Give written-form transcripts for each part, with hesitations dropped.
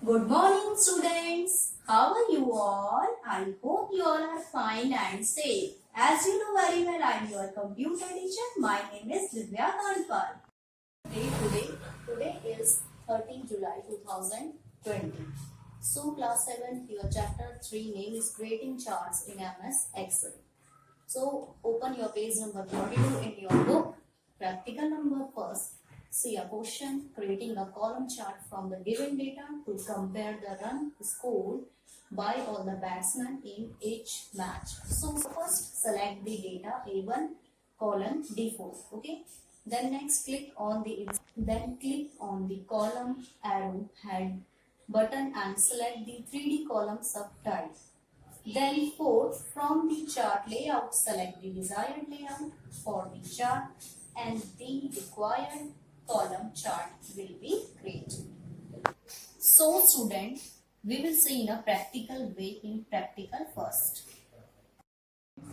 Good morning, students. How are you all? I hope you all are fine and safe. As you know very well, I am your computer teacher. My name is Divya Kanpal. Today is 13 July 2020. So, class 7, your chapter 3 name is Creating Charts in MS Excel. So, open your page number 42 in your book. Practical number first. See a question, creating a column chart from the given data to compare the run scored by all the batsmen in each match. So first select the data A1 column D4. Okay. Then next click on the column arrow head button and select the 3D column subtype. Then fourth, from the chart layout, select the desired layout for the chart and the required column chart will be created. So student, we will see in a practical way in practical first.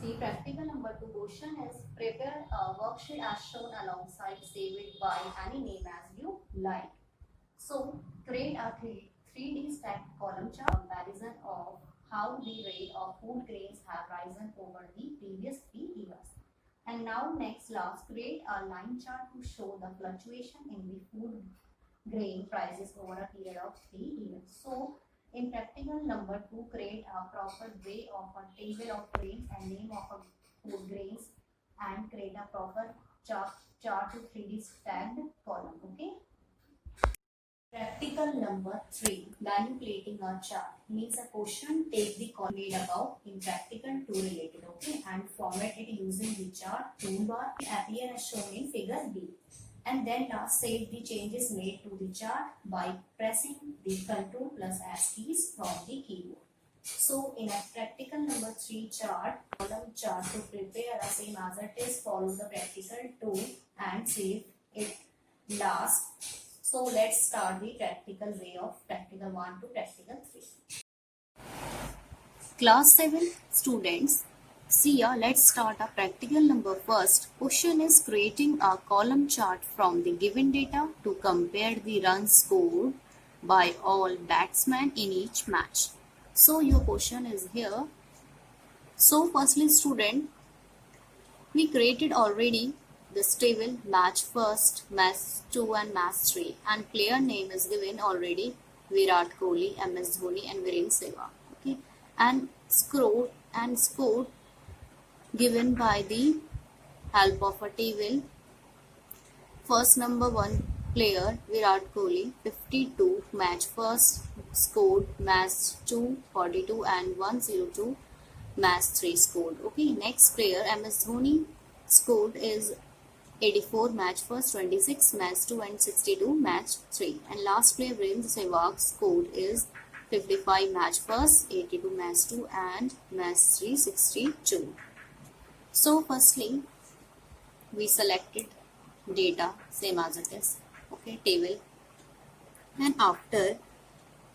See practical number 2 question is prepare a worksheet as shown alongside, save it by any name as you like. So create a 3D stacked column chart comparison of how the rate of food grains have risen over the previous 3 years. And now last create a line chart to show the fluctuation in the food grain prices over a period of 3 years. So in practical number 2, create a proper way of a table of grains and name of a food grains and create a proper chart to 3D stacked column. Okay. Practical number 3, manipulating a chart means a question take the column made above in practical to related, okay, and format it using the chart toolbar appear as shown in figure B. And then last save the changes made to the chart by pressing the Ctrl plus S keys from the keyboard. So in a practical number 3 chart, column chart to prepare the same as it is, follow the practical tool and save it last. So let's start the practical way of practical 1 to practical 3. Class 7 students, see ya, let's start a practical number first. Question is creating a column chart from the given data to compare the runs scored by all batsmen in each match. So your question is here. So firstly student, we created already this table match first, match 2 and match 3 and player name is given already Virat Kohli, MS Dhoni and Virendra Sehwag. Okay, and score given by the help of a table. First number 1 player Virat Kohli 52 match first scored, match 2 42 and 102 match 3 scored. Okay, next player MS Dhoni scored is 84 match first, 26 match 2 and 62 match 3. And last player Virendra Sehwag scored is 55 match first, 82 match 2 and match 3 62. So firstly we selected data same as it is, okay, table, and after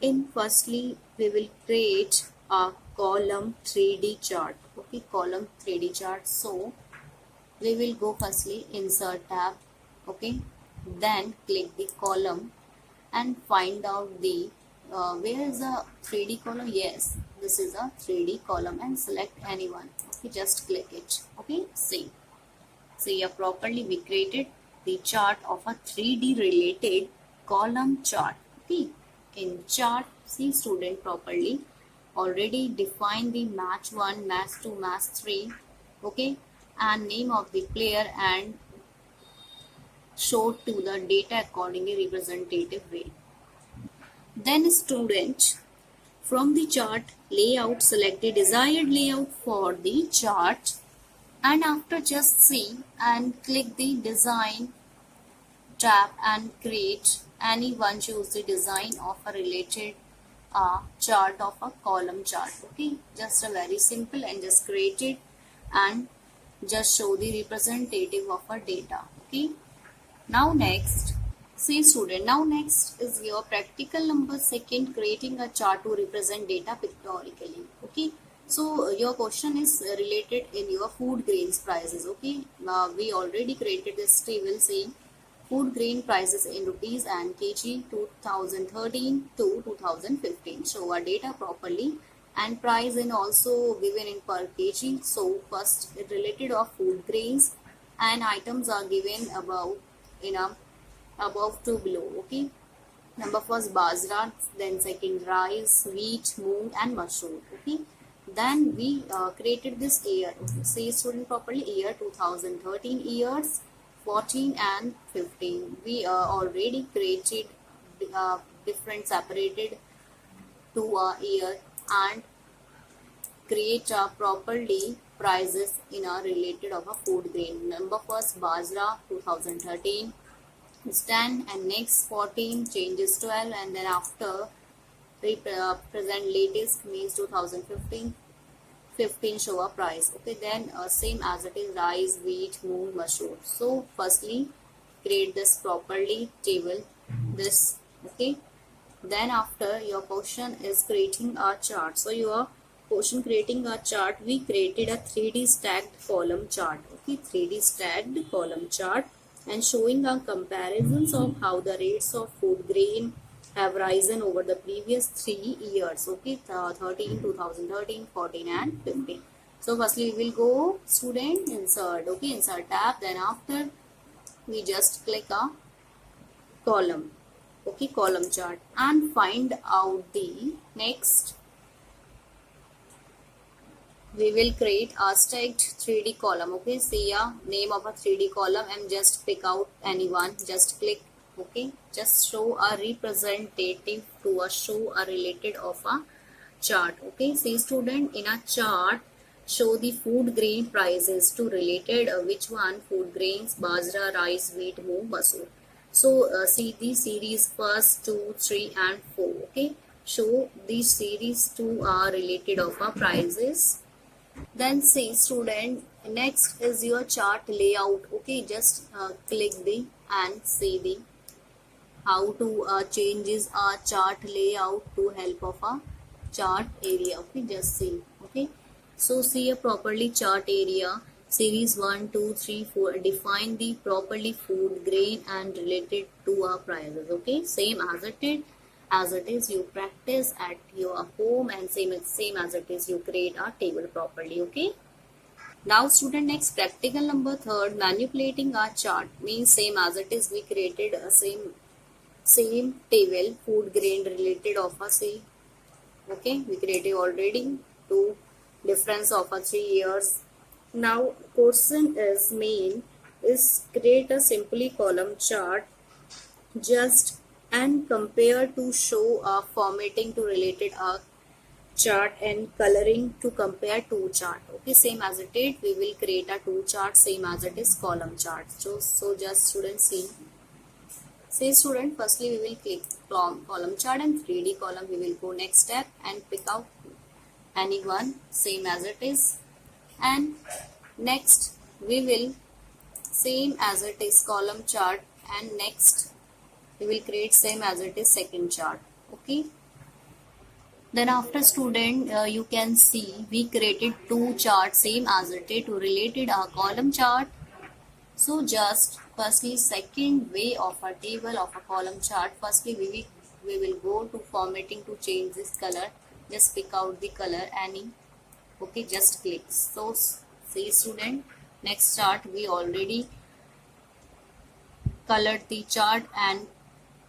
in firstly we will create a column 3D chart, okay, column 3D chart. So we will go firstly insert tab, okay, then click the column and find out the where is the 3D column. Yes, this is a 3D column and select anyone, okay, just click it, okay. See here properly we created the chart of a 3D related column chart, okay. In chart, see student, properly already define the match 1, match 2, match 3, okay, and name of the player and show to the data accordingly representative way. Then student, from the chart layout select the desired layout for the chart and after just see and click the design tab and create anyone, choose the design of a related chart of a column chart, okay. Just a very simple and just create it and just show the representative of a data, okay. Now next, see student, now next is your practical number 2, creating a chart to represent data pictorially, okay. So your question is related in your food grains prices, okay. We already created this table, see Food grain prices in rupees and kg 2013 to 2015. Show our data properly and price in also given in per kg. So first it related of food grains and items are given above in a above to below. Okay. Number first bajra, then second rice, wheat, moong and mushroom. Okay. Then we created this year. Okay. Say student properly year 2013 years 14 and 15. We already created different separated to a year and create properly prices in a related of a food grain. Number first bajra 2013 is 10 and next 14 changes 12 and then after present latest means 2015 15 show a price. Okay, then same as it is rice, wheat, moong, mushroom. So firstly create this properly table this. Okay, then after your question is creating a chart. So your question creating a chart, we created a 3D stacked column chart. Okay, 3D stacked column chart and showing a comparisons of how the rates of food grain have risen over the previous 3 years. Okay, 13, 2013, 14 and 15. So firstly we will go student insert. Okay, insert tab. Then after we just click a column. Okay, column chart and find out the next. We will create a stacked 3D column. Okay, see a name of a 3D column and just pick out anyone. Just click. Okay, just show a representative to a show a related of a chart. Okay, see student in a chart show the food grain prices to related which one food grains bajra, rice, wheat, moong, masoor. So see the series first 2, 3 and 4. Okay, show these series 2 are related of a prices. Then see student next is your chart layout. Okay, just click the and see the how to changes a chart layout to help of a chart area. Okay, just see. Okay, so see a properly chart area series 1 2 3 4 define the properly food grain and related to our prices. Okay, same as it is you practice at your home and same as it is you create a table properly. Okay, now student next practical number third manipulating our chart means same as it is we created a same table food grain related of a say. Okay, we created already two difference of a 3 years. Now question is main is create a simply column chart just and compare to show a formatting to related a chart and coloring to compare two chart. Okay, same as it is we will create a two chart same as it is column chart. So just students see. Say student firstly we will click column chart and 3D column. We will go next step and pick out any one same as it is and next we will same as it is column chart and next we will create same as it is second chart. Okay, then after student you can see we created two charts same as it is to related a column chart. So just firstly second way of a table of a column chart firstly we will go to formatting to change this color. Just pick out the color any. Okay, just click. So see student next chart we already colored the chart and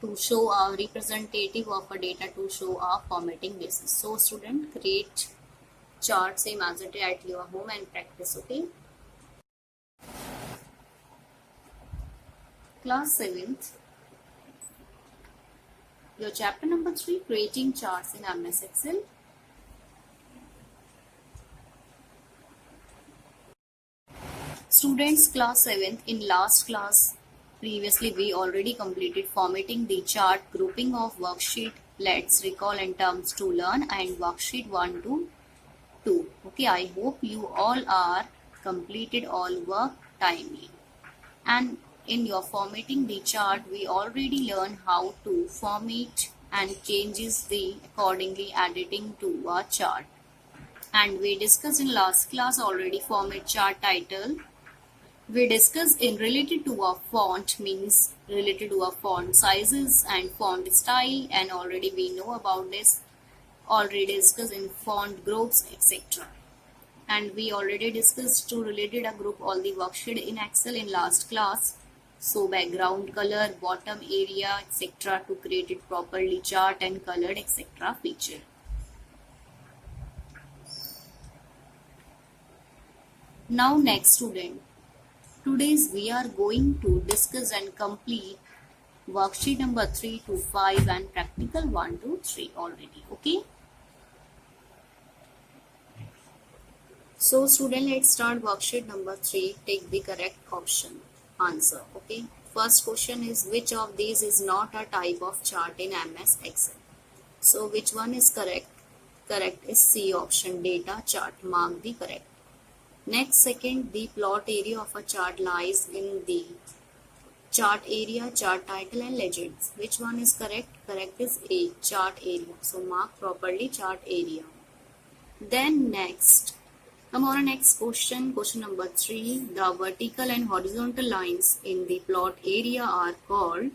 to show a representative of a data to show a formatting basis. So student create chart same as it is at your home and practice. Okay, class 7th your chapter number 3 creating charts in MS Excel. Students class 7th in last class previously we already completed formatting the chart grouping of worksheet. Let's recall in terms to learn and worksheet 1 to 2. Okay, I hope you all are completed all work timely. And in your formatting the chart we already learned how to format and changes the accordingly editing to a chart. And we discussed in last class already format chart title We discussed in related to a font means related to a font sizes and font style, and already we know about this. Already discussed in font groups, etc. And we already discussed to related a group all the worksheet in Excel in last class. So background color, bottom area, etc. to create it properly, chart and colored, etc. feature. Now next student, today's we are going to discuss and complete worksheet number 3 to 5 and practical 1 to 3 already. Okay. So student, let's start worksheet number 3. Take the correct option. Answer. Okay. First question is, which of these is not a type of chart in MS Excel? So which one is correct? Correct is C option, data chart. Mark the correct. Next, second, the plot area of a chart lies in the chart area, chart title and legends. Which one is correct? Correct is A, chart area. So mark properly chart area. Then next, come on next question. Question number 3. The vertical and horizontal lines in the plot area are called,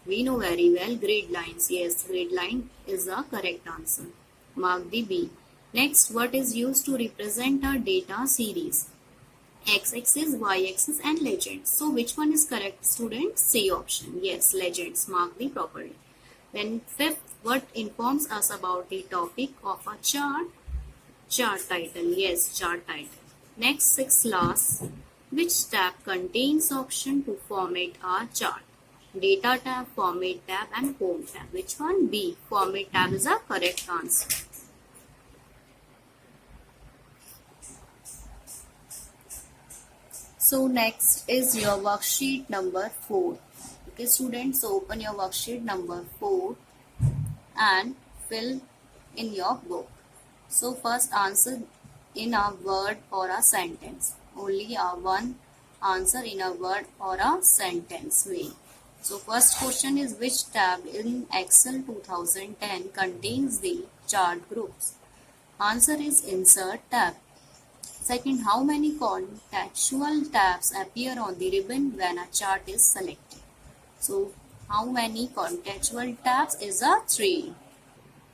we know very well, grid lines. Yes, grid line is the correct answer. Mark the B. Next, what is used to represent a data series? X-axis, Y-axis and legends. So which one is correct, student? C option. Yes, legends. Mark the properly. Then fifth, what informs us about the topic of a chart? Chart title. Yes, chart title. Next, sixth last, which tab contains option to format a chart? Data tab, format tab and home tab. Which one? B. Format tab is a correct answer. So next is your worksheet number 4. Okay students, so open your worksheet number 4 and fill in your book. So first answer in a word or a sentence. Only a one answer in a word or a sentence way. So first question is, which tab in Excel 2010 contains the chart groups? Answer is insert tab. Second, how many contextual tabs appear on the ribbon when a chart is selected? So how many contextual tabs is a 3.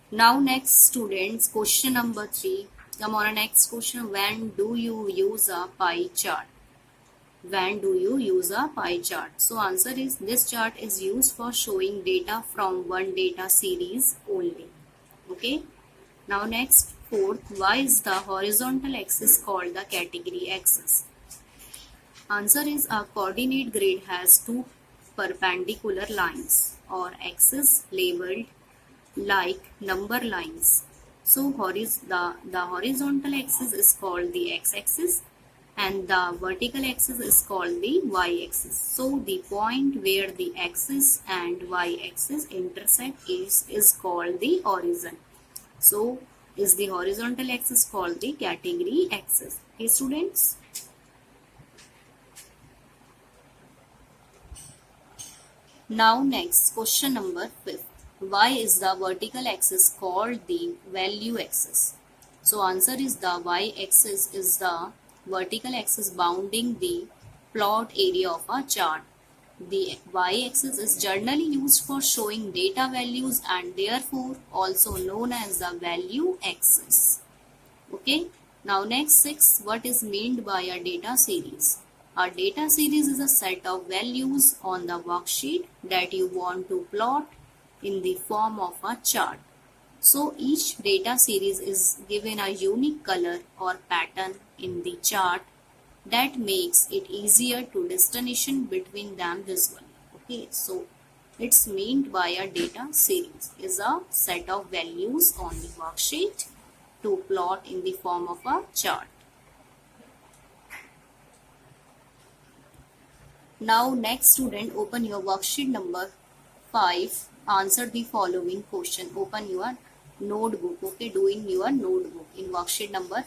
Now next students, question number 3. Come on, next question. When do you use a pie chart? When do you use a pie chart? So answer is, this chart is used for showing data from one data series only. Okay. Now next, fourth, why is the horizontal axis called the category axis? Answer is, a coordinate grid has two perpendicular lines or axes labeled like number lines. So the horizontal axis is called the x-axis and the vertical axis is called the y-axis. So the point where the axis and y-axis intersect is called the horizon. So is the horizontal axis called the category axis. Okay students. Now next, question number 5. Why is the vertical axis called the value axis? So answer is, the y-axis is the vertical axis bounding the plot area of a chart. The y-axis is generally used for showing data values and therefore also known as the value axis. Okay. Now next 6, what is meant by a data series? A data series is a set of values on the worksheet that you want to plot in the form of a chart. So each data series is given a unique color or pattern in the chart that makes it easier to distinction between them visually. Okay, so it's meant by a data series is a set of values on the worksheet to plot in the form of a chart. Now next student, open your worksheet number 5. Answer the following question. Open your notebook. Okay, doing your notebook in worksheet number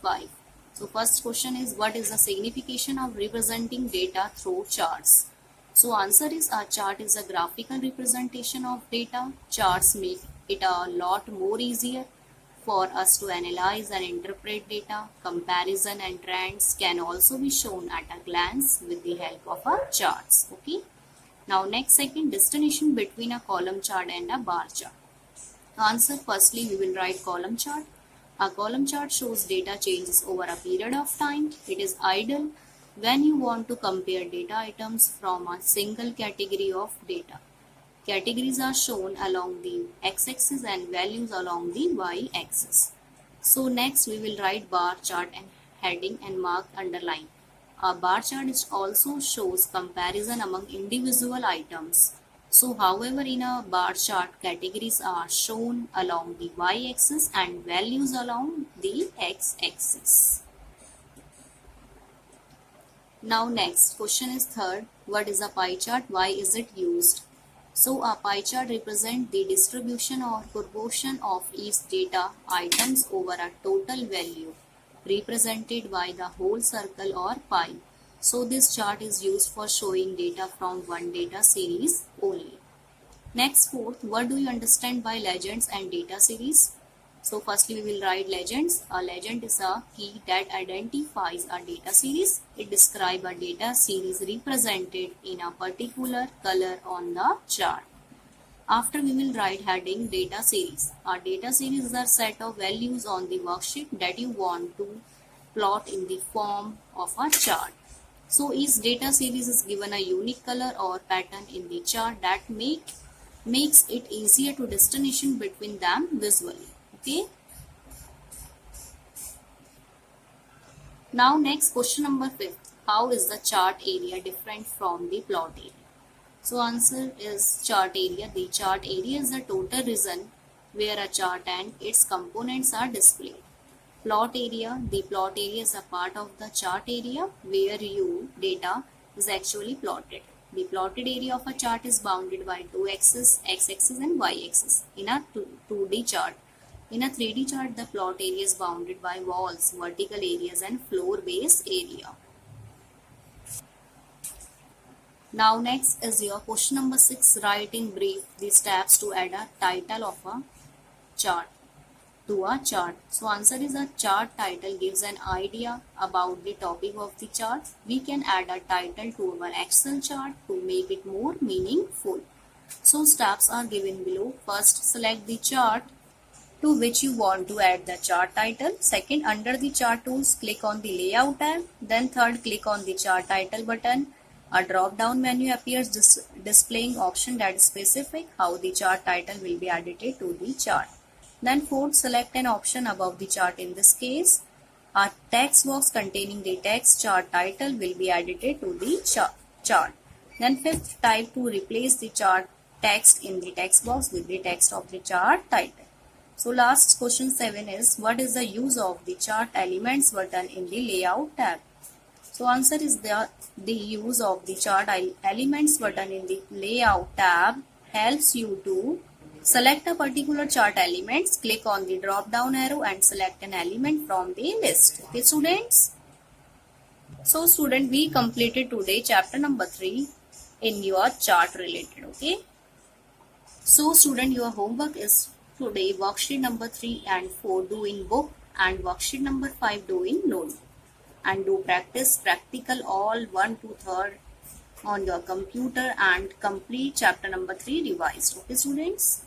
5. So first question is, what is the signification of representing data through charts? So answer is, a chart is a graphical representation of data. Charts make it a lot more easier for us to analyze and interpret data. Comparison and trends can also be shown at a glance with the help of our charts. Okay. Now next, second, distinction between a column chart and a bar chart. Answer, firstly we will write column chart. A column chart shows data changes over a period of time. It is ideal when you want to compare data items from a single category of data. Categories are shown along the x-axis and values along the y-axis. So next we will write bar chart and heading and mark underline. A bar chart also shows comparison among individual items. So however, in a bar chart, categories are shown along the y-axis and values along the x-axis. Now next, question is third. What is a pie chart? Why is it used? So a pie chart represents the distribution or proportion of each data items over a total value represented by the whole circle or pie. So this chart is used for showing data from one data series only. Next, fourth, what do you understand by legends and data series? So firstly we will write legends. A legend is a key that identifies a data series. It describes a data series represented in a particular color on the chart. After we will write heading data series. A data series is a set of values on the worksheet that you want to plot in the form of a chart. So each data series is given a unique color or pattern in the chart that makes it easier to distinguish between them visually. Okay. Now next, question number 5. How is the chart area different from the plot area? So answer is chart area. The chart area is the total region where a chart and its components are displayed. Plot area. The plot area is a part of the chart area where your data is actually plotted. The plotted area of a chart is bounded by two axes, x-axis and y-axis. In a 2D chart. In a 3D chart, the plot area is bounded by walls, vertical areas and floor base area. Now next is your question number 6. Write in brief the steps to add a title of a chart to a chart. So answer is a chart title gives an idea about the topic of the chart. We can add a title to our Excel chart to make it more meaningful. So steps are given below. First, select the chart to which you want to add the chart title. Second, under the chart tools, click on the layout tab. Then third, click on the chart title button. A drop down menu appears displaying option that specify how the chart title will be added to the chart. Then fourth, select an option above the chart. In this case, a text box containing the text chart title will be added to the chart. Then fifth, type to replace the chart text in the text box with the text of the chart title. So last, question 7 is, what is the use of the chart elements button in the layout tab? So answer is the use of the chart elements button in the layout tab helps you to select a particular chart elements, click on the drop down arrow and select an element from the list. Okay students. So student, we completed today chapter number 3 in your chart related. Okay. So student, your homework is today worksheet number 3 and 4 do in book and worksheet number 5 do in notebook. And do practice practical all 1 to 3rd on your computer and complete chapter number 3 revised. Okay students.